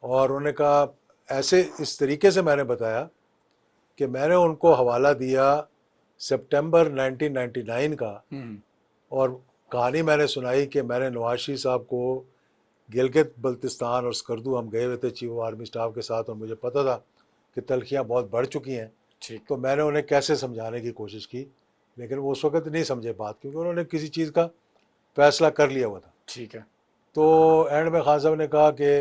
और उन्होंने कहा, ऐसे इस तरीके से मैंने बताया कि मैंने उनको हवाला दिया सितंबर 1999 का, और कहानी मैंने सुनाई कि मैंने नवाज शरीफ साहब को गिलगित बल्तिस्तान और स्कर्दू हम गए हुए थे चीफ आर्मी स्टाफ के साथ, और मुझे पता था कि तलखियाँ बहुत बढ़ चुकी हैं। ठीक। तो मैंने उन्हें कैसे समझाने की कोशिश की, लेकिन वो उस वक्त नहीं समझे बात, क्योंकि उन्होंने किसी चीज़ का फैसला कर लिया हुआ था। ठीक है। तो एंड में खान साहब ने कहा कि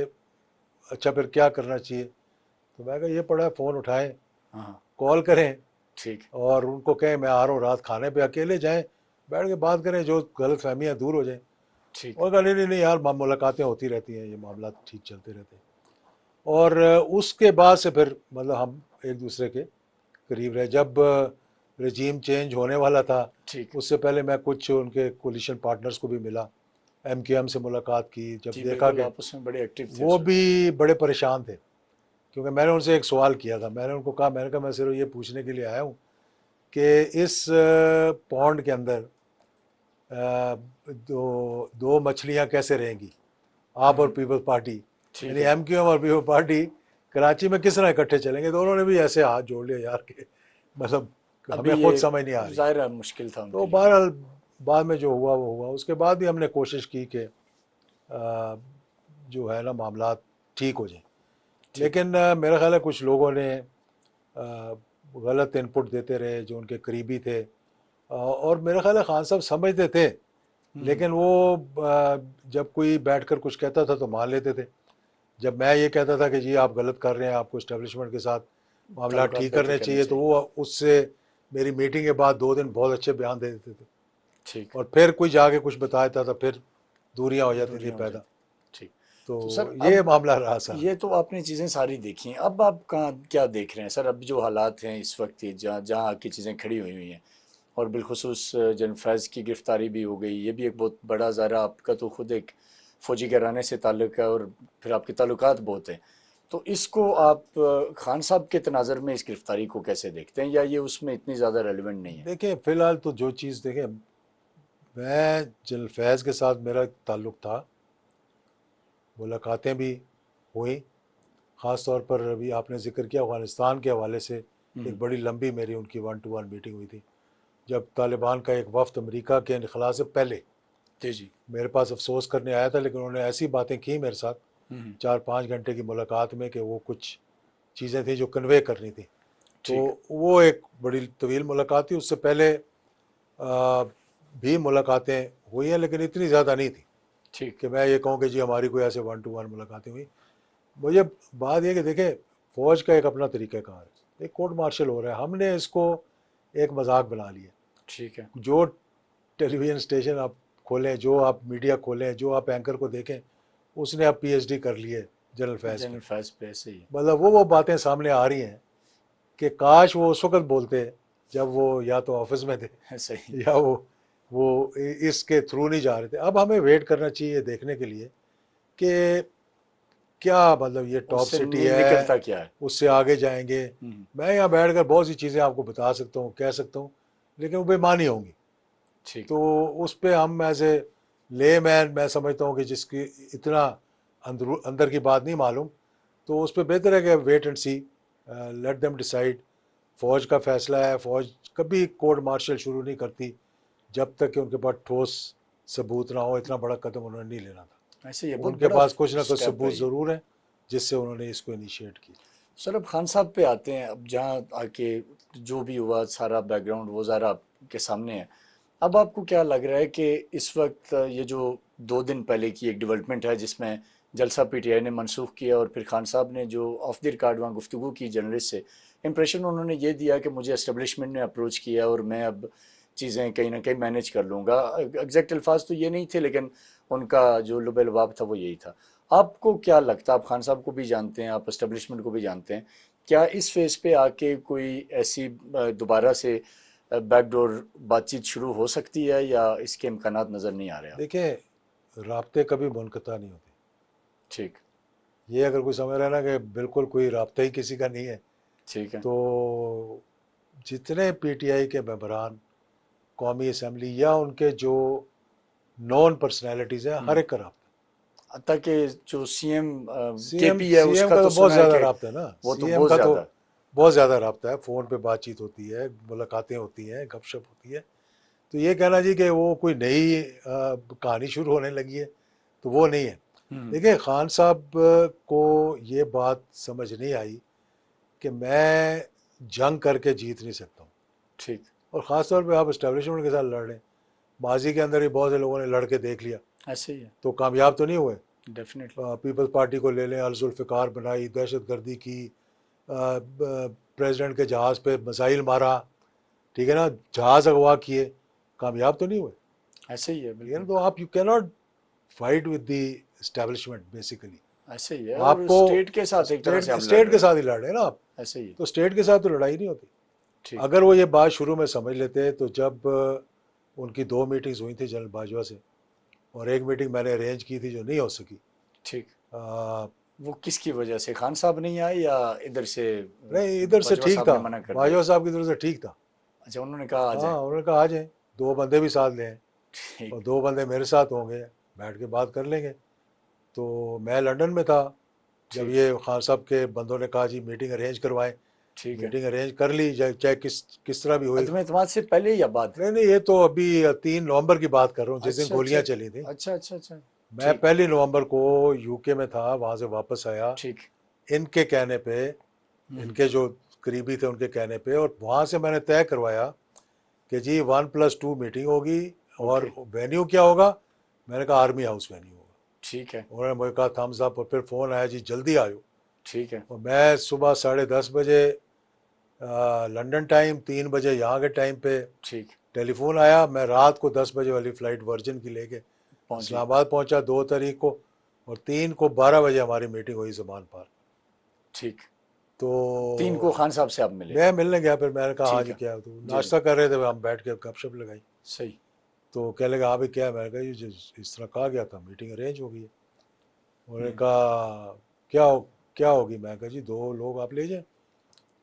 अच्छा फिर क्या करना चाहिए। तो मैं कहा ये पड़ा है, फ़ोन उठाएं, हाँ हाँ। कॉल करें, ठीक। और उनको कहें मैं आ रहा हूँ रात खाने पे, अकेले जाएं, बैठ के बात करें, जो गलत फहमियाँ दूर हो जाएं। ठीक। और कहा नहीं नहीं नहीं यार, मुलाकातें होती रहती हैं, ये मामला ठीक चलते रहते हैं। और उसके बाद से फिर मतलब हम एक दूसरे के करीब रहे। जब रजीम चेंज होने वाला था, ठीक। उससे पहले मैं कुछ उनके कोलिशन पार्टनर्स को भी मिला, MQM से मुलाकात की, जब जी देखा बिल्कुल, कि आपस में बड़े एक्टिव थे वो उस वक्त। भी बड़े परेशान थे। क्योंकि मैंने उनसे एक सवाल किया था, मैंने उनको कहा, मैंने कहा मैं सिर्फ ये पूछने के लिए आया हूँ कि इस पौंड के अंदर दो दो मछलियाँ कैसे रहेंगी, आप और पीपल्स पार्टी, ठीक यानी है। MQM और पीपल्स पार्टी कराची में किस तरह इकट्ठे चलेंगे। तो उन्होंने भी ऐसे हाथ जोड़ लिया यार कि मतलब अभी हमें ये खुद समझ नहीं आ रही। ज़ाहिर है मुश्किल था उनके तो लिए भी। बहरहाल बाद में जो हुआ वो हुआ। उसके बाद भी हमने कोशिश की कि जो है ना मामला ठीक हो जाए, ठीक। लेकिन मेरा ख्याल है कुछ लोगों ने गलत इनपुट देते रहे जो उनके करीबी थे। और मेरा ख्याल है खान साहब समझते थे, लेकिन वो जब कोई बैठकर कुछ कहता था तो मान लेते थे। जब मैं ये कहता था कि जी आप गलत कर रहे हैं, आपको इस्टेब्लिशमेंट के साथ मामला ताल्लुकात ठीक बेहतर करने करने चाहिए, तो चाहिए। वो उससे मेरी मीटिंग के बाद 2 दिन बहुत अच्छे बयान दे देते थे। ठीक। और फिर कोई जाके कुछ बता देता था, फिर दूरियां हो जाती थी दूरियां हो पैदा। जाती। ठीक। तो तो सर ये अब मामला रहा सर। ये तो आपने चीज़ें सारी देखी हैं, अब आप कहाँ क्या देख रहे हैं सर? अब जो हालात हैं इस वक्त, ये जहाँ जहाँ आके चीज़ें खड़ी हुई हुई हैं, और बिलखुसूस जनरल फैज़ की गिरफ्तारी भी हो गई, ये भी एक बहुत बड़ा ज़ारा, आपका तो खुद एक फ़ौजी घराने से ताल्लुक़ है और फिर आपके ताल्लुकात बहुत हैं। तो इसको आप खान साहब के तनाज़र में इस गिरफ्तारी को कैसे देखते हैं, या ये उसमें इतनी ज़्यादा रेलिवेंट नहीं है? देखें फ़िलहाल तो जो चीज़ देखें, मैं जनरल फैज़ के साथ मेरा ताल्लुक़ था, मुलाकातें भी हुई। ख़ास तौर पर अभी आपने ज़िक्र किया अफ़गानिस्तान के हवाले से, एक बड़ी लंबी मेरी उनकी 1-to-1 मीटिंग हुई थी, जब तालिबान का एक वफ़्द अमेरिका के इनख़ला से पहले जी जी। मेरे पास अफ़सोस करने आया था, लेकिन उन्होंने ऐसी बातें की मेरे साथ 4-5 घंटे की मुलाकात में कि वो कुछ चीज़ें थी जो कन्वे करनी थी। तो ठीक। वो एक बड़ी तवील मुलाकात थी। उससे पहले भी मुलाकातें हुई हैं, लेकिन इतनी ज़्यादा नहीं थी ठीक। कि मैं ये कहूँ कि जी हमारी कोई ऐसे 1-to-1 मुलाकातें हुई। मुझे बात ये कि देखें, फ़ौज का एक अपना तरीक़ाकार है, एक कोर्ट मार्शल हो रहा है, हमने इसको एक मजाक बना लिया। ठीक है। जो टेलीविज़न स्टेशन आप खोलें, जो आप मीडिया खोलें, जो आप एंकर को देखें, उसने अब PhD कर ली है जनरल फैज़ पे। जनरल फैज़ पे ऐसे ही मतलब वो बातें सामने आ रही हैं कि काश वो उस वक्त बोलते जब वो या तो ऑफिस में थे, है। सही। या वो इसके थ्रू नहीं जा रहे थे। अब हमें वेट करना चाहिए देखने के लिए कि क्या मतलब ये टॉप उससे सिटी है, निकलता क्या है? उससे आगे जाएंगे। हम्म। मैं यहाँ बैठकर बहुत सी चीज़ें आपको बता सकता हूँ, कह सकता हूँ, लेकिन वो बेमानी होंगी। ठीक। तो उस पर हम एज ए ले मैन मैं समझता हूँ कि जिसकी इतना अंदर अंदर की बात नहीं मालूम, तो उस पर बेहतर है कि wait and see, let them decide. फ़ौज का फैसला है, फ़ौज कभी कोर्ट मार्शल शुरू नहीं करती जब तक कि उनके पास ठोस सबूत ना हो। इतना बड़ा कदम उन्होंने नहीं लेना था। ऐसे ये तो बहुत उनके बड़ा पास कुछ ना कुछ स्टेप सबूत है ये। ज़रूर है जिससे उन्होंने इसको इनिशिएट किया। सर अब खान साहब पे आते हैं, अब जहाँ आके जो भी हुआ सारा बैकग्राउंड वो ज़रा आपके सामने है। अब आपको क्या लग रहा है कि इस वक्त ये जो 2 दिन पहले की एक डेवलपमेंट है जिसमें जलसा पीटीआई ने मनसूख किया, और फिर खान साहब ने जो ऑफ द रिकॉर्ड वहाँ गुफ्तगू की जर्नलिस्ट से, इंप्रेशन उन्होंने ये दिया कि मुझे एस्टेब्लिशमेंट ने अप्रोच किया और मैं अब चीज़ें कहीं ना कहीं मैनेज कर लूँगा। एग्जैक्ट अल्फाज तो ये नहीं थे, लेकिन उनका जो लुबे लुबाब था वो यही था। आपको क्या लगता है, आप खान साहब को भी जानते हैं, आप एस्टेब्लिशमेंट को भी जानते हैं, क्या इस फेज पे आके कोई ऐसी दोबारा से बैकडोर बातचीत शुरू हो सकती है, या इसके इम्कानात नज़र नहीं आ रहे आपको? देखें, राब्ते कभी मुनक़ता नहीं होते। ठीक। ये अगर कोई समझ रहा है ना कि बिल्कुल कोई राब्ता ही किसी का नहीं है, ठीक है। तो जितने PTI के मेंबरान कौमी असम्बली या उनके जो नॉन पर्सनैलिटीज़ हैं, हर एक का राब्ता। ताकि जो सीएम सीएम केपी है सीएम उसका का तो तो बहुत सुना है ज़्यादा कि रब्ता है ना, वो तो सीएम बहुत का तो ज्यादा। बहुत ज़्यादा रब्ता है, फ़ोन पे बातचीत होती है, मुलाकातें होती हैं, गपशप होती है। तो ये कहना जी कि वो कोई नई कहानी शुरू होने लगी है, तो वो नहीं है। देखिए खान साहब को ये बात समझ नहीं आई कि मैं जंग करके जीत नहीं सकता हूँ, ठीक। और ख़ास तौर पे आप इस्टेब्लिशमेंट के साथ लड़ रहे हैं। माजी के अंदर ही बहुत से लोगों ने लड़ के देख लिया, ऐसे ही है। तो कामयाब तो नहीं हुए। डेफिनेटली। पीपल्स पार्टी को ले लें, अल-जुल्फ़िकार बनाई, दहशत गर्दी की, प्रेसिडेंट के जहाज़ पे मिसाइल मारा, ठीक है ना, जहाज़ अगवा किए, कामयाब तो नहीं हुए। ऐसे ही है, ठीक है ना, बिल्कुल। तो आप you can not fight with the establishment basically. ऐसे ही है, और आपको स्टेट के साथ एक तरह से स्टेट आप लड़ स्टेट रहे के हैं। साथ ही लड़ रहे हैं ना आप, ऐसे ही है। तो स्टेट के साथ तो लड़ाई नहीं होती। ठीक। अगर वो ये बात शुरू में समझ लेते, तो जब उनकी 2 मीटिंग्स हुई थी जनरल बाजवा से, और एक मीटिंग मैंने अरेंज की थी जो नहीं हो सकी। ठीक। आ, वो किसकी वजह से, खान साहब नहीं आए या इधर से नहीं, इधर से बाजवा ठीक साहब था, ने मना कर दिया? बाजवा साहब की तरफ से ठीक था। अच्छा, उन्होंने कहा आ हाँ, जाए। उन्होंने कहा आ जाए, 2 बंदे भी साथ लें, ठीक। और 2 बंदे मेरे साथ होंगे, बैठ के बात कर लेंगे। तो मैं लंदन में था जब ठीक। ये खान साहब के बंदों ने कहा जी मीटिंग अरेंज करवाएं। ठीक है। मीटिंग अरेंज कर ली, चाहे किस किस तरह भी हुई। अजमेर इत्तेमाद से पहले या बाद? नहीं नहीं, ये तो अभी 3 नवंबर की बात कर रहा हूँ, जिस दिन अच्छा अच्छा। गोलियां चली थी। अच्छा अच्छा अच्छा। मैं ठीक। 1 नवंबर को यूके में था, वहाँ से वापस आया ठीक। इनके कहने पे, इनके जो करीबी थे उनके कहने पे, और वहाँ से मैंने तय करवाया कि जी 1+2 मीटिंग होगी, ओके। और वेन्यू क्या होगा। मैंने कहा आर्मी हाउस वेन्यू होगा। ठीक है। उन्होंने मुझे कहा थम्स अप, और फिर फ़ोन आया जी जल्दी आयो। ठीक है। और मैं सुबह 10:30 बजे लंदन टाइम, 3 बजे यहाँ के टाइम पे ठीक। टेलीफोन आया। मैं रात को 10 बजे वाली फ़्लाइट वर्जिन की लेके पहुंच गए। इस्लामाबाद पहुंचा 2 तारीख को, और 3 को 12 बजे हमारी मीटिंग हुई ज़मान पार्क। ठीक। 3 को तो खान साहब से आप मिले? मैं मिलने गया, फिर मैंने कहा हाँ ठीक जी है। क्या, तो जी जी। नाश्ता कर रहे थे, हम बैठ के गपशप लगाई। सही। तो कहने लगा हाँ भाई क्या है। मैंने कहा ये इस तरह कहा गया था, मीटिंग अरेंज हो गई है। उन्होंने कहा क्या हो, क्या होगी। मैं कहा जी 2 लोग आप ले जाएं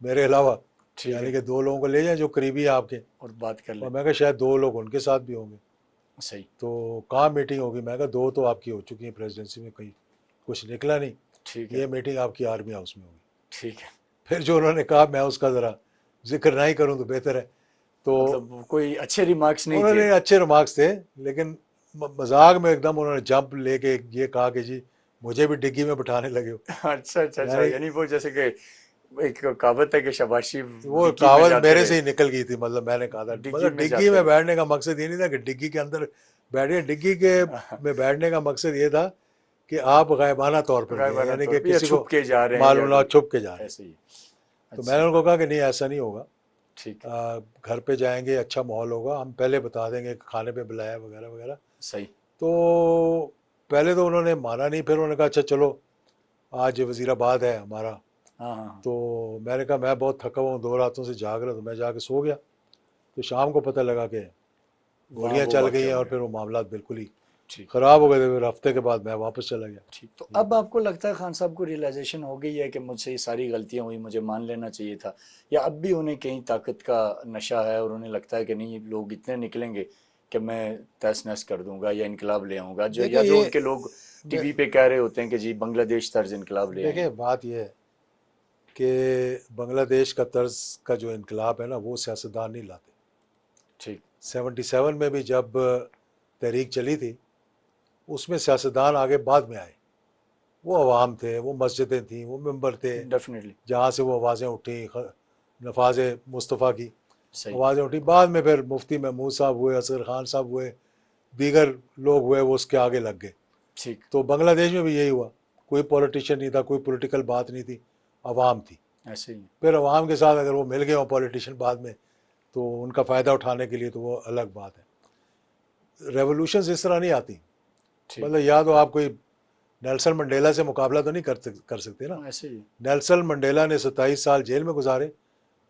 मेरे अलावा, ठीक यानी है। कि 2 लोगों को ले जाएं जो करीबी है आपके। और बात कर ले। और मैं कहा शायद 2 लोग उनके साथ भी होंगे। सही। तो कहाँ मीटिंग होगी। मैं कहा 2 तो आपकी हो चुकी है प्रेसिडेंसी में, कहीं कुछ निकला नहीं, ठीक है। ये मीटिंग आपकी आर्मी हाउस में होगी। ठीक है। फिर जो उन्होंने कहा मैं उसका ज़रा जिक्र नहीं करूँ तो बेहतर है। तो मतलब कोई अच्छे रिमार्क्स नहीं थे? उन्होंने अच्छे रिमार्क्स थे, लेकिन मजाक में एकदम उन्होंने जंप लेके ये कहा कि जी मुझे भी डिग्गी में बिठाने लगे हो। अच्छा अच्छा अच्छा, यानी यानी वो जैसे कि एक कहावत है कि शाबाशी वो डिग्गी में कहावत जाते मेरे रहे। से ही निकल गई थी। मतलब मैंने कहा था, डिग्गी मतलब में डिग्गी जाते में रहे। बैठने का मकसद ये नहीं था कि डिग्गी के अंदर बैठे, डिग्गी के में बैठने का मकसद ये था कि आप गायबाना तौर पर गए, गायबाना यानी तौर कि पे या किसी को छुप के जा रहे हैं या मालूम ना, कोई छुप के जा रहे हैं। ऐसे ही। तो मैंने अच्छा। उनको कहा कि नहीं ऐसा नहीं होगा, ठीक। घर पे जाएंगे, अच्छा माहौल होगा, हम पहले बता देंगे खाने पे बुलाया वगैरह वगैरह। सही। तो पहले तो उन्होंने माना नहीं, फिर उन्होंने कहा अच्छा चलो आज वजीराबाद है हमारा। हाँ हाँ हाँ। तो मैंने कहा मैं बहुत थका हुआ हूँ, 2 रातों से जाग रहा, तो मैं जाके सो गया। तो शाम को पता लगा कि वहाँ गोलियां वो चल गई वाक़या हैं, हो और गया। फिर वो मामला बिल्कुल ही ठीक। ख़राब हो गए थे। फिर हफ्ते के बाद मैं वापस चला गया। ठीक, तो ये अब बात। आपको लगता है खान साहब को रियलाइजेशन हो गई है कि मुझसे ये सारी गलतियां हुई, मुझे मान लेना चाहिए था, या अब भी उन्हें कहीं ताकत का नशा है और उन्हें लगता है कि नहीं लोग इतने निकलेंगे कि मैं तहस नहस कर दूंगा या इनकलाब ले आऊंगा, जो देखिए या जो ये उनके लोग टीवी पे कह रहे होते हैं कि जी बांग्लादेश तर्ज इनकलाब ले देखिए आएंगे? बात ये है कि बांग्लादेश का तर्ज का जो इनकलाब है ना, वो सियासतदान नहीं लाते। ठीक। 77 में भी जब तहरीक चली थी, उसमें सियासतदान आगे बाद में आए। वो अवाम थे, वो मस्जिदें थी, वो मेंबर थे, डेफिनेटली। जहाँ से वो आवाज़ें उठी, नफाज मुस्तफ़ा की सही। आवाज़ें उठी। बाद में फिर मुफ्ती महमूद साहब हुए, असगर खान साहब हुए, दीगर लोग हुए, वो उसके आगे लग गए। ठीक। तो बांग्लादेश में भी यही हुआ, कोई पॉलिटिशियन नहीं था, कोई पॉलिटिकल बात नहीं थी, अवाम थी। ऐसे ही। फिर अवाम के साथ अगर वो मिल गए हो पॉलिटिशियन बाद में, तो उनका फ़ायदा उठाने के लिए तो वो अलग बात है। रेवोल्यूशन इस तरह नहीं आती। ठीक। मतलब या तो आप कोई नेल्सन मंडेला से मुकाबला तो नहीं कर सकते ना। ऐसे ही। नेल्सन मंडेला ने 27 साल जेल में गुजारे,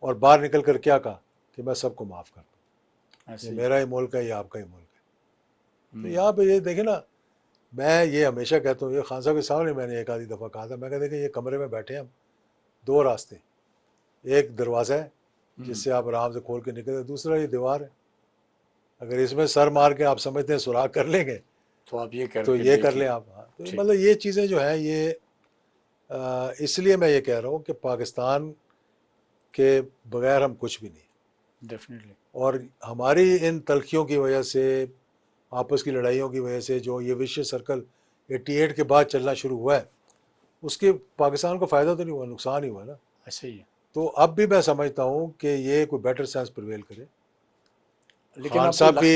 और बाहर निकल कर क्या कहा कि मैं सबको माफ़ कर दूँ, ये ऐसे ही। मेरा ही मुल्क है, ये आपका ही मुल्क है। तो हम्म। यहाँ पे ये देखे ना, मैं ये हमेशा कहता हूँ, ये खान साहब के सामने मैंने एक आधी दफ़ा कहा था, मैं कहता कि ये कमरे में बैठे हैं हम, 2 रास्ते, एक दरवाज़ा है जिससे आप आराम से खोल के निकले, दूसरा ये दीवार है। अगर इसमें सर मार के आप समझते हैं सुराख कर लेंगे, तो आप ये तो करके ये देख कर लें। लें आप। हाँ। तो ठीक। मतलब ये चीज़ें जो है ये इसलिए मैं ये कह रहा हूँ कि पाकिस्तान के बगैर हम कुछ भी नहीं। डेफिनेटली। और हमारी इन तलखियों की वजह से, आपस की लड़ाइयों की वजह से जो ये विशेष सर्कल 88 के बाद चलना शुरू हुआ है, उसके पाकिस्तान को फ़ायदा तो नहीं हुआ, नुकसान ही हुआ ना। ऐसे ही है। तो अब भी मैं समझता हूँ कि ये कोई बेटर सेंस प्रिवेल करे। लेकिन खान आपको साहब लग भी